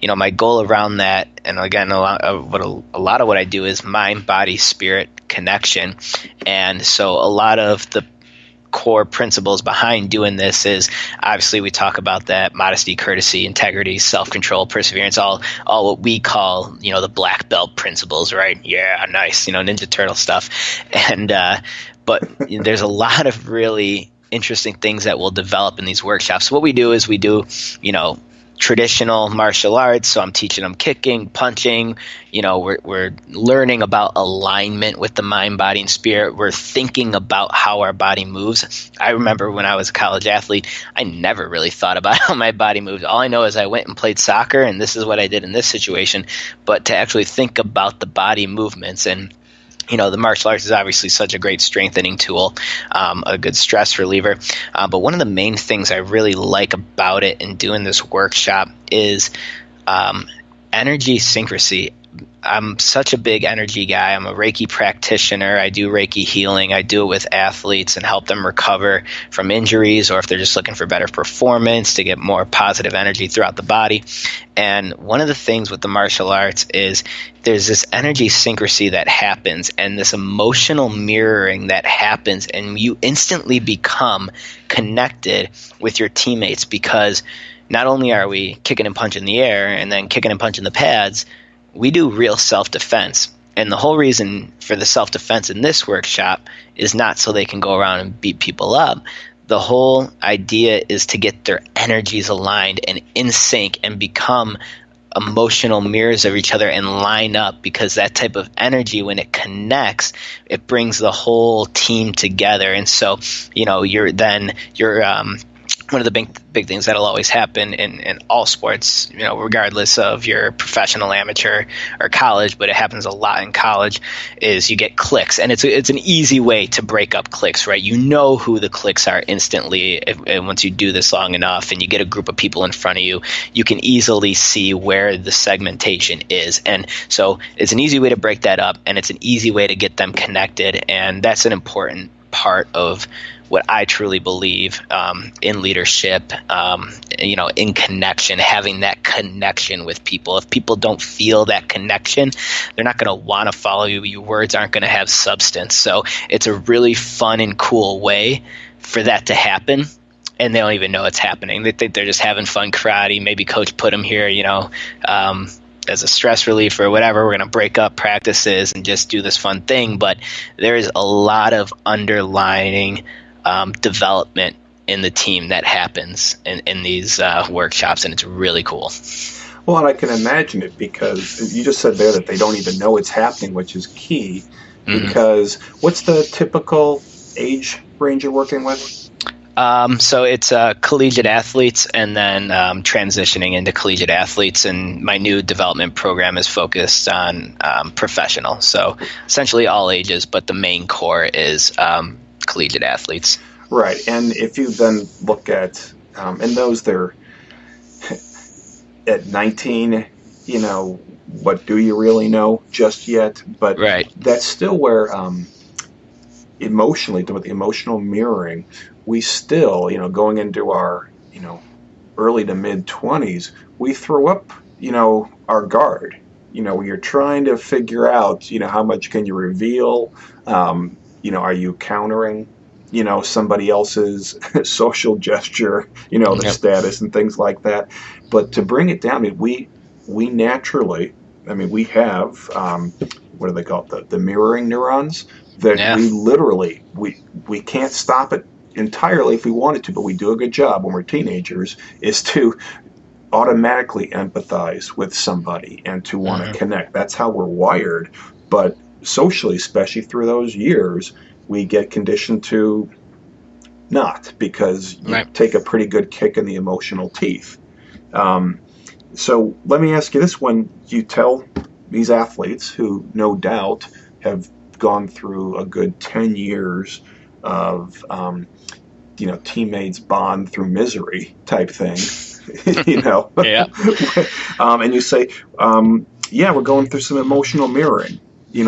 my goal around that, and again, a lot of what I do is mind, body, spirit connection. And so a lot of the core principles behind doing this is, obviously we talk about that: modesty, courtesy, integrity, self-control, perseverance, all what we call, the black belt principles, right? Yeah, nice, Ninja Turtle stuff. And but there's a lot of really interesting things that we'll develop in these workshops. So what we do is we do, traditional martial arts. So I'm teaching them kicking, punching. We're learning about alignment with the mind, body, and spirit. We're thinking about how our body moves. I remember when I was a college athlete, I never really thought about how my body moved. All I know is I went and played soccer, and this is what I did in this situation. But to actually think about the body movements, and the martial arts is obviously such a great strengthening tool, a good stress reliever. But one of the main things I really like about it and doing this workshop is energy syncrecy. I'm such a big energy guy. I'm a Reiki practitioner. I do Reiki healing. I do it with athletes and help them recover from injuries, or if they're just looking for better performance, to get more positive energy throughout the body. And one of the things with the martial arts is there's this energy syncrecy that happens, and this emotional mirroring that happens, and you instantly become connected with your teammates, because not only are we kicking and punching the air and then kicking and punching the pads, we do real self-defense. And the whole reason for the self-defense in this workshop is not so they can go around and beat people up. The whole idea is to get their energies aligned and in sync and become emotional mirrors of each other and line up, because that type of energy, when it connects, it brings the whole team together. And so, you're one of the big things that'll always happen in all sports, regardless of your professional, amateur, or college, but it happens a lot in college, is you get cliques. And it's an easy way to break up cliques, right? You know who the cliques are instantly. And once you do this long enough and you get a group of people in front of you, you can easily see where the segmentation is. And so it's an easy way to break that up, and it's an easy way to get them connected. And that's an important part of what I truly believe in leadership, in connection, having that connection with people. If people don't feel that connection, they're not going to want to follow you. Your words aren't going to have substance. So it's a really fun and cool way for that to happen. And they don't even know it's happening. They think they're just having fun karate. Maybe coach put them here, as a stress relief or whatever. We're going to break up practices and just do this fun thing. But there is a lot of underlying development in the team that happens in these workshops, and it's really cool. Well, and I can imagine it, because you just said there that they don't even know it's happening, which is key. Because what's the typical age range you're working with? So it's collegiate athletes, and then transitioning into collegiate athletes. And my new development program is focused on professional. So essentially all ages, but the main core is collegiate athletes. Right. And if you then look at, and those they're at 19, what do you really know just yet? But right. That's still where emotionally, with the emotional mirroring, we still, going into our, early to mid 20s, we throw up, our guard. You're trying to figure out, how much can you reveal? Are you countering, somebody else's social gesture, the status and things like that. But to bring it down, we naturally, we have, what do they call it? The mirroring neurons that we literally, we can't stop it entirely if we wanted to, but we do a good job when we're teenagers, is to automatically empathize with somebody and to want to connect. That's how we're wired. But socially, especially through those years, we get conditioned to not, because you take a pretty good kick in the emotional teeth. So let me ask you this: when you tell these athletes, who no doubt have gone through a good 10 years of teammates bond through misery type thing, and you say, we're going through some emotional mirroring,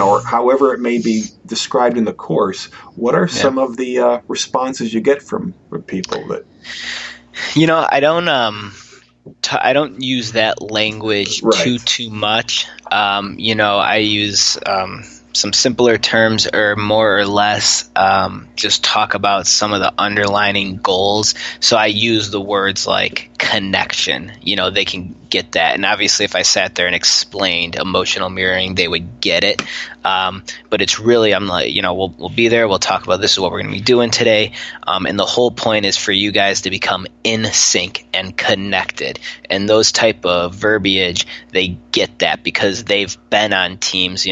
or however it may be described in the course, what are some of the responses you get from people that? I don't use that language Right. too much. I use some simpler terms, or more or less just talk about some of the underlining goals. So I use the words like connection. They can get that. And obviously, if I sat there and explained emotional mirroring, they would get it. But it's really, I'm like, we'll be there. We'll talk about this is what we're going to be doing today. And the whole point is for you guys to become in sync and connected. And those type of verbiage, they get that because they've been on teams.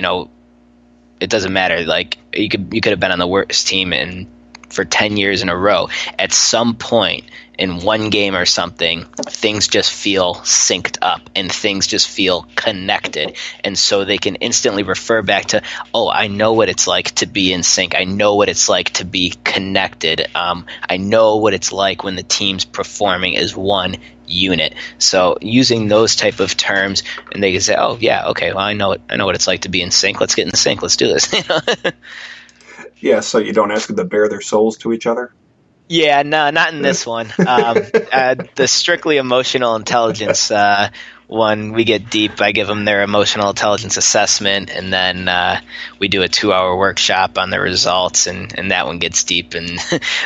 It doesn't matter. Like you could have been on the worst team for 10 years in a row. At some point in one game or something, things just feel synced up and things just feel connected. And so they can instantly refer back to, oh, I know what it's like to be in sync. I know what it's like to be connected. I know what it's like when the team's performing as one unit. So using those type of terms, and they can say, oh yeah, okay, well I know what it's like to be in sync. Let's get in sync. Let's do this. Yeah, so you don't ask them to bare their souls to each other? Yeah, no, not in this one. The strictly emotional intelligence one, we get deep. I give them their emotional intelligence assessment, and then we do a 2-hour workshop on the results, and that one gets deep, and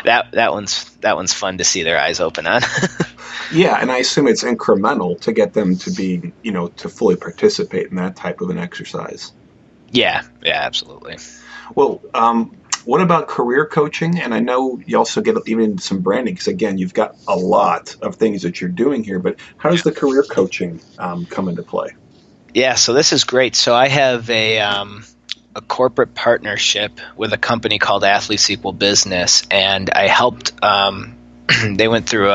that one's fun to see their eyes open on. Yeah, and I assume it's incremental to get them to be, to fully participate in that type of an exercise. Yeah, absolutely. Well, what about career coaching? And I know you also get even into some branding because, again, you've got a lot of things that you're doing here. But how does the career coaching come into play? Yeah, so this is great. So I have a corporate partnership with a company called Athletes Equal Business, and I helped they went through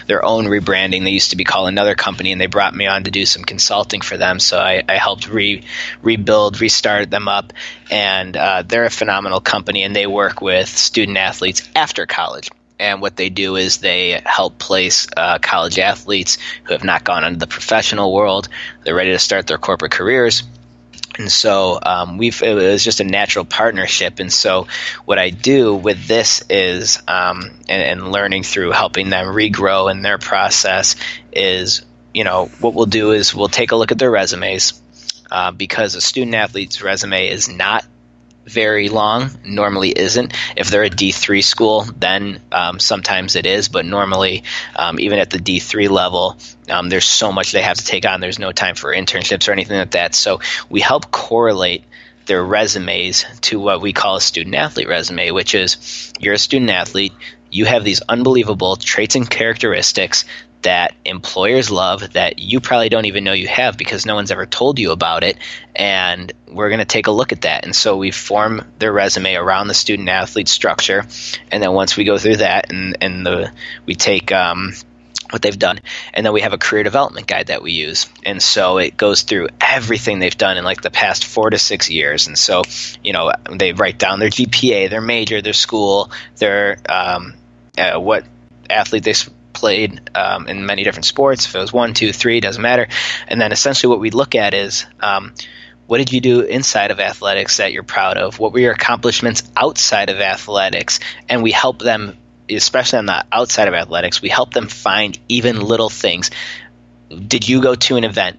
their own rebranding. They used to be called another company, and they brought me on to do some consulting for them. So I helped restart them up, and they're a phenomenal company, and they work with student athletes after college. And what they do is they help place college athletes who have not gone into the professional world. They're ready to start their corporate careers. And so it was just a natural partnership. And so what I do with this is, and learning through helping them regrow in their process is, what we'll do is we'll take a look at their resumes, because a student athlete's resume is not very long, normally isn't. If they're a D3 school, then sometimes it is, but normally even at the D3 level, there's so much they have to take on. There's no time for internships or anything like that. So we help correlate their resumes to what we call a student athlete resume, which is you're a student athlete, you have these unbelievable traits and characteristics that employers love that you probably don't even know you have because no one's ever told you about it, and we're going to take a look at that. And so we form their resume around the student athlete structure, and then once we go through that we take what they've done, and then we have a career development guide that we use, and so it goes through everything they've done in like the past 4 to 6 years. And so they write down their GPA, their major, their school, their what athlete they played in many different sports. If it was 1, 2, 3, doesn't matter. And then essentially what we look at is what did you do inside of athletics that you're proud of? What were your accomplishments outside of athletics? And we help them, especially on the outside of athletics, we help them find even little things. Did you go to an event?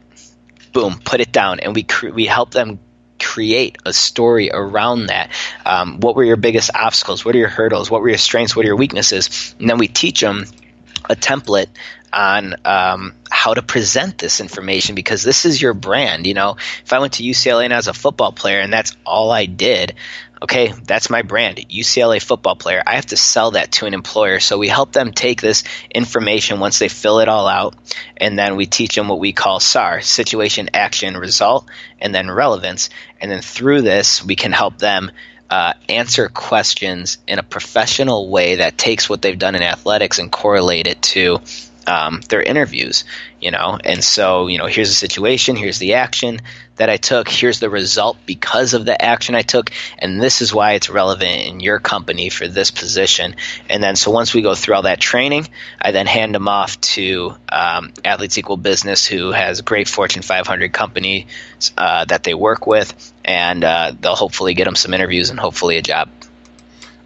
Boom, put it down. And we help them create a story around that. What were your biggest obstacles? What are your hurdles? What were your strengths? What are your weaknesses? And then we teach them a template on how to present this information, because this is your brand. If I went to UCLA and I was a football player and that's all I did, okay, that's my brand, UCLA football player. I have to sell that to an employer. So we help them take this information once they fill it all out, and then we teach them what we call SAR, situation, action, result, and then relevance. And then through this, we can help them answer questions in a professional way that takes what they've done in athletics and correlate it to their interviews, and so, here's the situation, here's the action that I took, here's the result because of the action I took, and this is why it's relevant in your company for this position. And then, so once we go through all that training, I then hand them off to Athletes Equal Business, who has a great Fortune 500 company that they work with, and they'll hopefully get them some interviews and hopefully a job.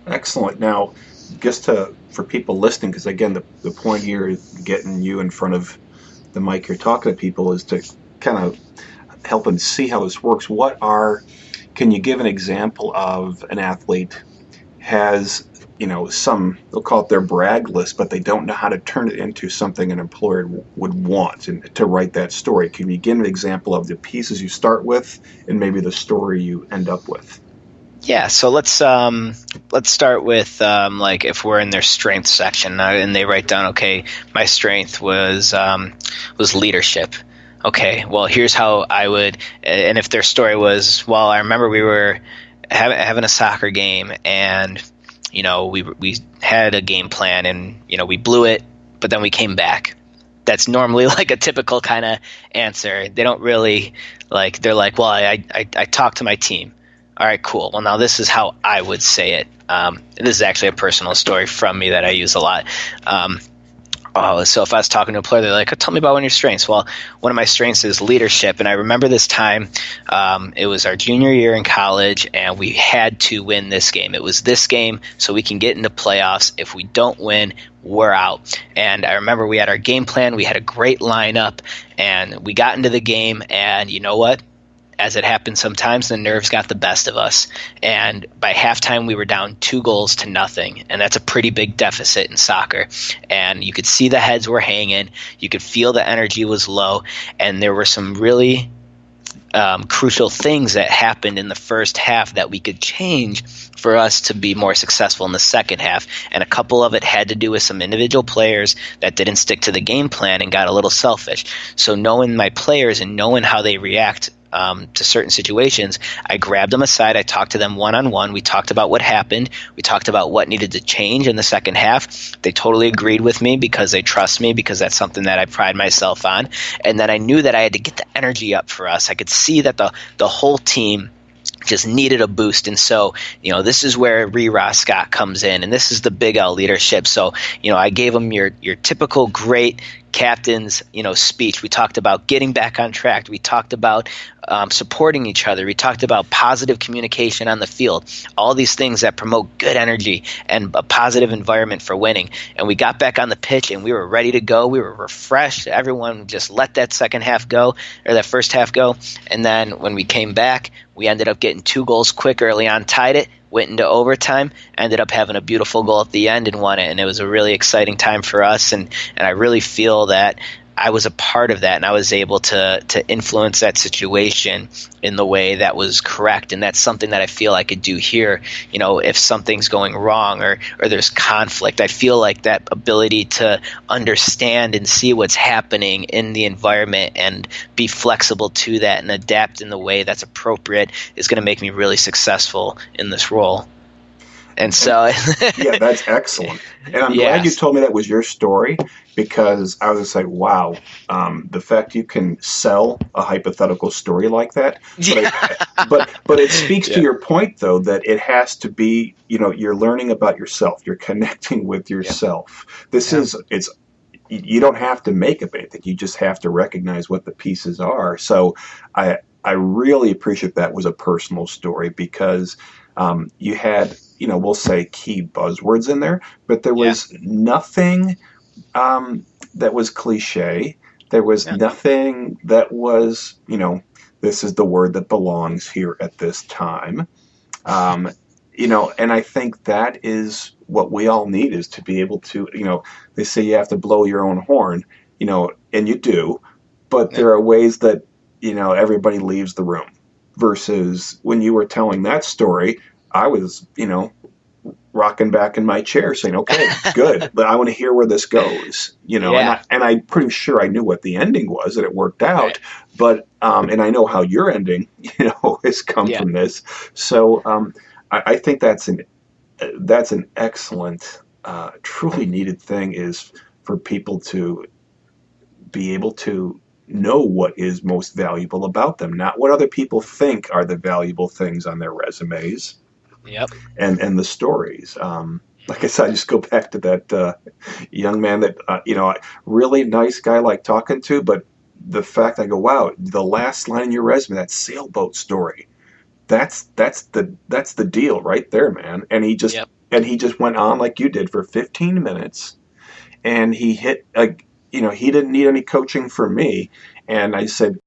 Excellent. Now, just for people listening, because again, the point here is getting you in front of the mic here talking to people is to kind of help them see how this works. Can you give an example of an athlete has, some, they'll call it their brag list, but they don't know how to turn it into something an employer would want and to write that story. Can you give an example of the pieces you start with and maybe the story you end up with? Yeah, so let's start with like if we're in their strength section and they write down, okay, my strength was leadership. Okay, well, here's how I would, and if their story was, well, I remember we were having a soccer game and we had a game plan and we blew it, but then we came back. That's normally like a typical kind of answer. They don't really they're like, well, I talked to my team. All right, cool. Well, now this is how I would say it. This is actually a personal story from me that I use a lot. So if I was talking to a player, they're like, tell me about one of your strengths. Well, one of my strengths is leadership. And I remember this time, it was our junior year in college, and we had to win this game. It was this game so we can get into playoffs. If we don't win, we're out. And I remember we had our game plan. We had a great lineup, and we got into the game, and you know what? As it happens sometimes, the nerves got the best of us. And by halftime, we were down 2-0. And that's a pretty big deficit in soccer. And you could see the heads were hanging. You could feel the energy was low. And there were some really crucial things that happened in the first half that we could change for us to be more successful in the second half. And a couple of it had to do with some individual players that didn't stick to the game plan and got a little selfish. So knowing my players and knowing how they react to certain situations, I grabbed them aside. I talked to them one-on-one. We talked about what happened. We talked about what needed to change in the second half. They totally agreed with me because they trust me, because that's something that I pride myself on. And then I knew that I had to get the energy up for us. I could see that the whole team just needed a boost. And so, this is where Scott comes in, and this is the Big L leadership. So, I gave them your typical great captain's, speech. We talked about getting back on track. We talked about supporting each other. We talked about positive communication on the field, all these things that promote good energy and a positive environment for winning. And we got back on the pitch and we were ready to go. We were refreshed. Everyone just let that second half go, or that first half go. And then when we came back, we ended up getting 2 goals quick early on, tied it, went into overtime, ended up having a beautiful goal at the end and won it. And it was a really exciting time for us. And I really feel that I was a part of that, and I was able to influence that situation in the way that was correct. And that's something that I feel I could do here. If something's going wrong or there's conflict, I feel like that ability to understand and see what's happening in the environment and be flexible to that and adapt in the way that's appropriate is going to make me really successful in this role. And so yeah, that's excellent. And I'm glad you told me that was your story, because I was just like, wow, the fact you can sell a hypothetical story like that. But it speaks to your point, though, that it has to be, you're learning about yourself. You're connecting with yourself. You don't have to make up anything. You just have to recognize what the pieces are. So I really appreciate that was a personal story, because you had, we'll say key buzzwords in there, but there was nothing that was cliche. There was nothing that was, this is the word that belongs here at this time. And I think that is what we all need, is to be able to, they say you have to blow your own horn, and you do, but there are ways that, everybody leaves the room. Versus when you were telling that story, I was, rocking back in my chair saying, okay, good, but I want to hear where this goes, and I'm pretty sure I knew what the ending was, that it worked out, but, and I know how your ending, has come from this. So I think that's an excellent, truly needed thing, is for people to be able to know what is most valuable about them, not what other people think are the valuable things on their resumes. And the stories. Like I said, I just go back to that young man that, really nice guy, like talking to, but the fact I go, wow, the last line in your resume, that sailboat story, that's the deal right there, man. And he just went on like you did for 15 minutes, and he hit he didn't need any coaching from me. And I said,